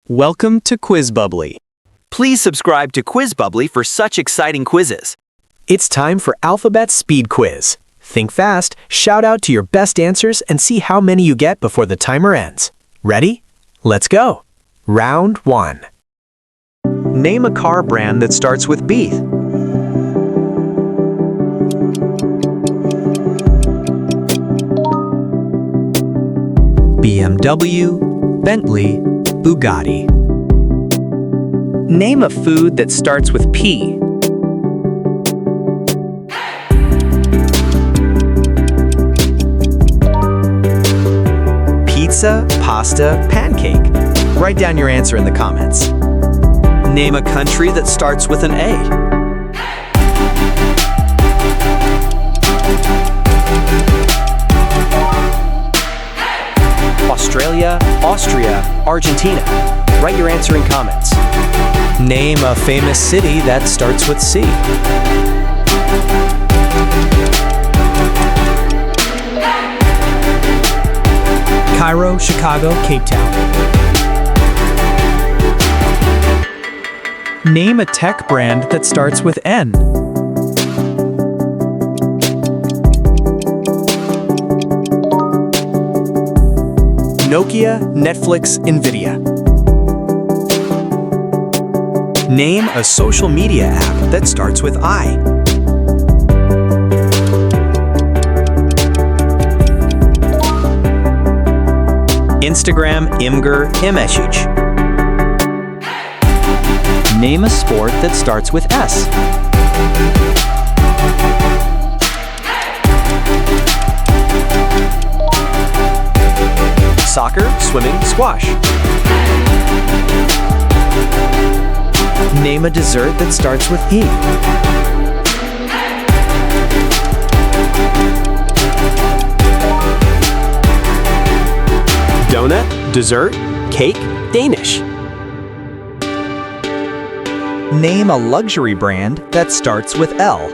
Welcome to Quiz Bubbly. Please subscribe to Quiz Bubbly for such exciting quizzes. It's time for Alphabet Speed Quiz. Think fast, shout out to your best answers, and see how many you get before the timer ends. Ready? Let's go. Round 1. Name a car brand that starts with B. BMW, Bentley, Bugatti. Name a food that starts with P. Pizza, pasta, pancake. Write down your answer in the comments. Name a country that starts with an A. Australia, Austria, Argentina. Write your answer in comments. Name a famous city that starts with C. Cairo, Chicago, Cape Town. Name a tech brand that starts with N. Nokia, Netflix, Nvidia. Name a social media app that starts with I. Instagram, Imgur, Imeshich. Name a sport that starts with S. Soccer, swimming, squash. Name a dessert that starts with E. Donut, dessert, cake, Danish. Name a luxury brand that starts with L.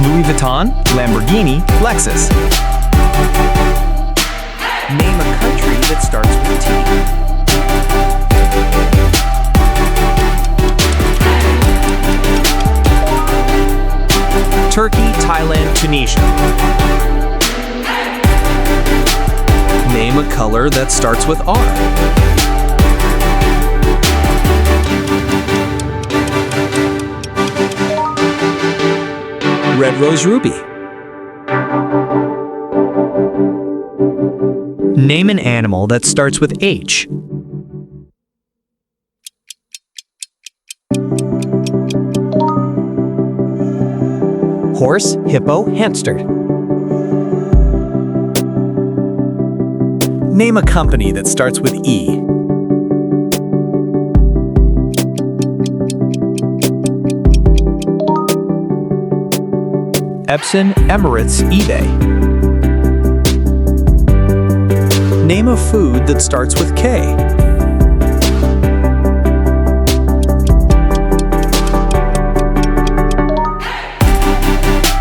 Louis Vuitton, Lamborghini, Lexus. Name a country that starts with T. Turkey, Thailand, Tunisia. Name a color that starts with R. Red Rose Ruby. Name an animal that starts with H. Horse, hippo, hamster. Name a company that starts with E. Epson, Emirates, eBay. Name a food that starts with K.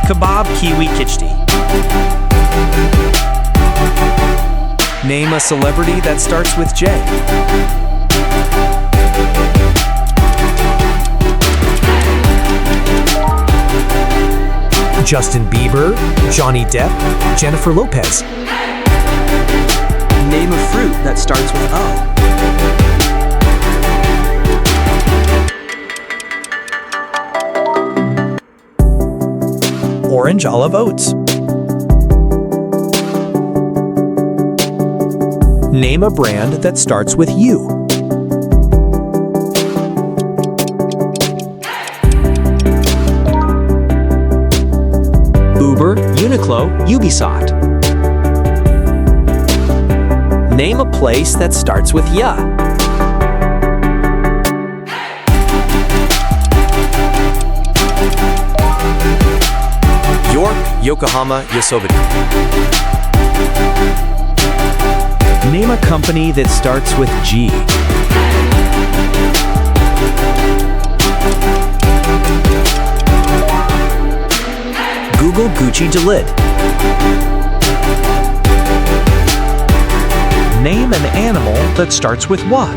Kebab, kiwi, kichdi. Name a celebrity that starts with J. Justin Bieber, Johnny Depp, Jennifer Lopez. Name a fruit that starts with O. Orange, olive, oats. Name a brand that starts with U. Uber, Uniqlo, Ubisoft. Name a place that starts with Ya. York, Yokohama, Yosobite. Name a company that starts with G. Google Gucci Delid. Name an animal that starts with what?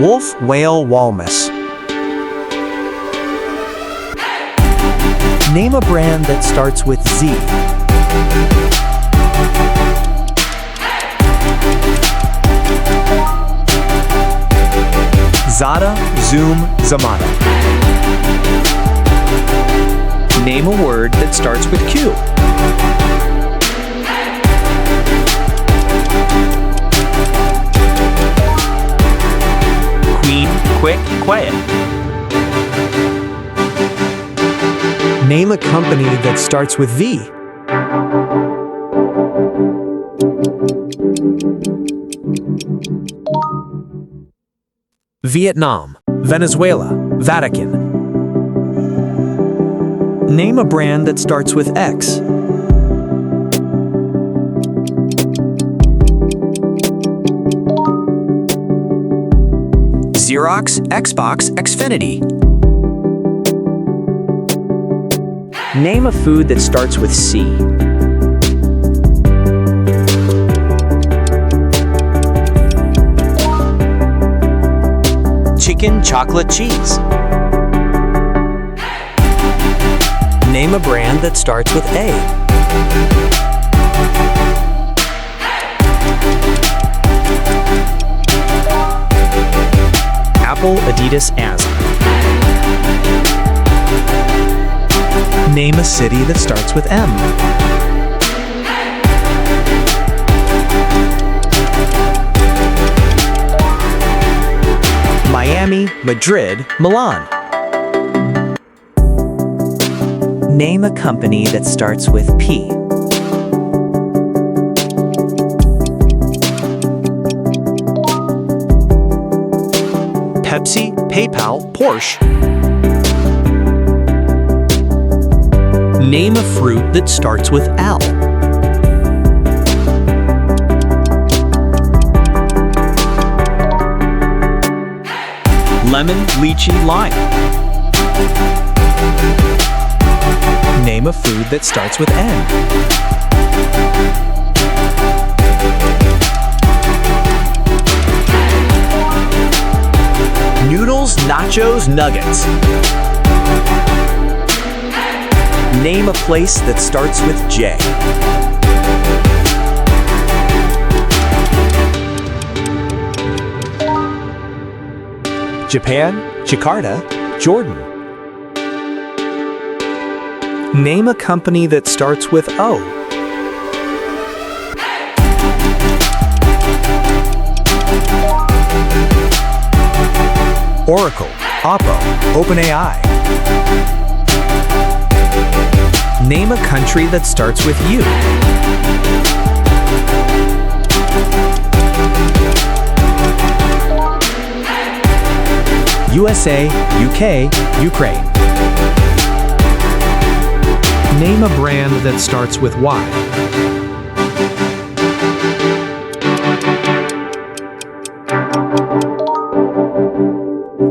Wolf, whale, walrus. Name a brand that starts with Z. Zada, Zoom, Zamada. Name a word that starts with Q. Queen, quick, quiet. Name a company that starts with V. Vietnam, Venezuela, Vatican. Name a brand that starts with X. Xerox, Xbox, Xfinity. Name a food that starts with C. Chicken, chocolate, cheese. Name a brand that starts with A. Apple, Adidas, Amazon. Name a city that starts with M. Miami, Madrid, Milan. Name a company that starts with P. Pepsi, PayPal, Porsche. Name a fruit that starts with L. Lemon, lychee, lime. Name a food that starts with N. Noodles, nachos, nuggets. Name a place that starts with J. Japan, Jakarta, Jordan. Name a company that starts with O. Oracle, Oppo, OpenAI. Name a country that starts with U. USA, UK, Ukraine. Name a brand that starts with Y.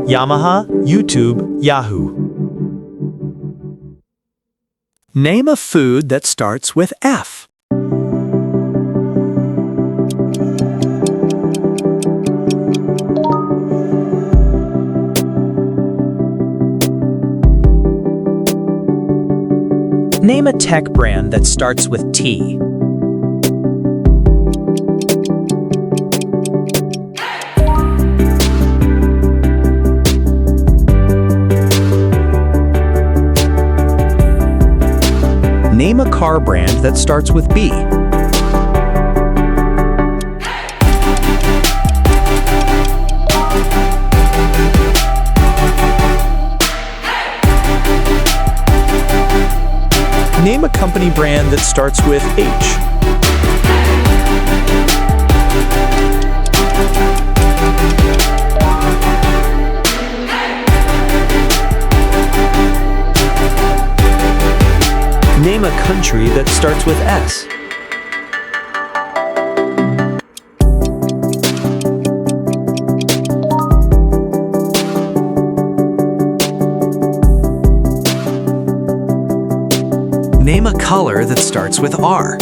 Yamaha, YouTube, Yahoo. Name a food that starts with F. Name a tech brand that starts with T. Name a car brand that starts with B. Name a company brand that starts with H. Name a country that starts with S. Name a color that starts with R.